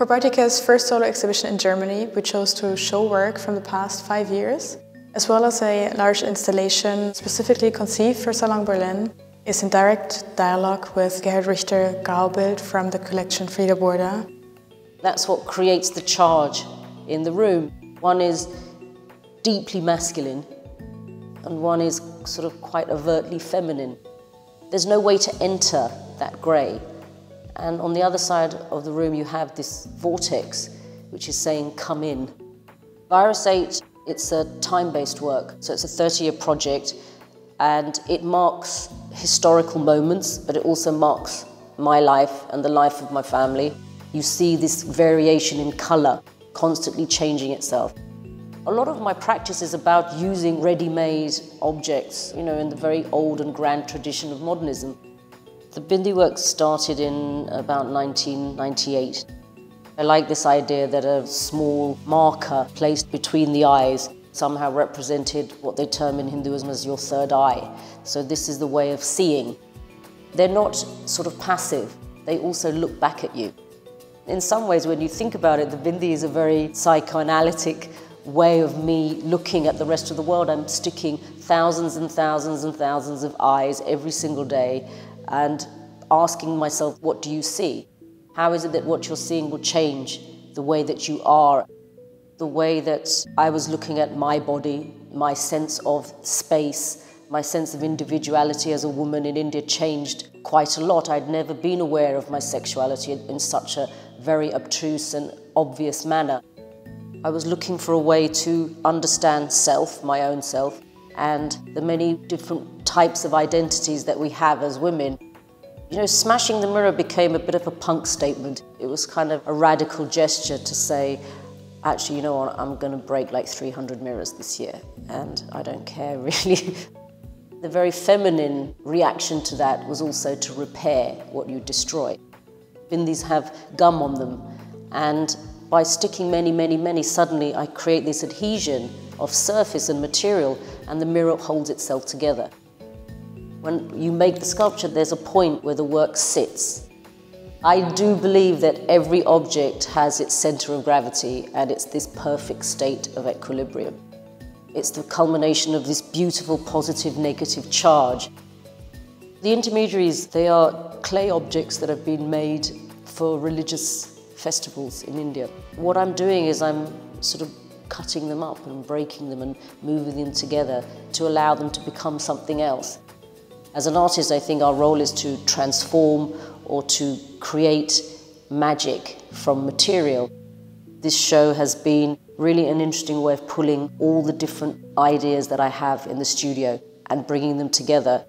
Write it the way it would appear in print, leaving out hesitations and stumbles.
For Bartika's first solo exhibition in Germany, we chose to show work from the past 5 years, as well as a large installation specifically conceived for Salon Berlin, is in direct dialogue with Gerhard Richter Graubild from the collection Frieda Burda. That's what creates the charge in the room. One is deeply masculine and one is sort of quite overtly feminine. There's no way to enter that grey. And on the other side of the room you have this vortex which is saying, come in. Virus 8, it's a time-based work, so it's a 30-year project and it marks historical moments, but it also marks my life and the life of my family. You see this variation in colour constantly changing itself. A lot of my practice is about using ready-made objects, you know, in the very old and grand tradition of modernism. The Bindi work started in about 1998. I like this idea that a small marker placed between the eyes somehow represented what they term in Hinduism as your third eye. So this is the way of seeing. They're not sort of passive, they also look back at you. In some ways, when you think about it, the Bindi is a very psychoanalytic way of me looking at the rest of the world. I'm sticking thousands and thousands and thousands of eyes every single day and asking myself, what do you see? How is it that what you're seeing will change the way that you are? The way that I was looking at my body, my sense of space, my sense of individuality as a woman in India changed quite a lot. I'd never been aware of my sexuality in such a very obtruse and obvious manner. I was looking for a way to understand self, my own self, and the many different types of identities that we have as women. You know, smashing the mirror became a bit of a punk statement. It was kind of a radical gesture to say, actually, you know what, I'm going to break like 300 mirrors this year, and I don't care really. The very feminine reaction to that was also to repair what you destroy. Bindis have gum on them, and by sticking many, many, many, suddenly I create this adhesion of surface and material, and the mirror holds itself together. When you make the sculpture, there's a point where the work sits. I do believe that every object has its center of gravity, and it's this perfect state of equilibrium. It's the culmination of this beautiful positive negative charge. The intermediaries, they are clay objects that have been made for religious festivals in India. What I'm doing is I'm sort of cutting them up and breaking them and moving them together to allow them to become something else. As an artist, I think our role is to transform or to create magic from material. This show has been really an interesting way of pulling all the different ideas that I have in the studio and bringing them together.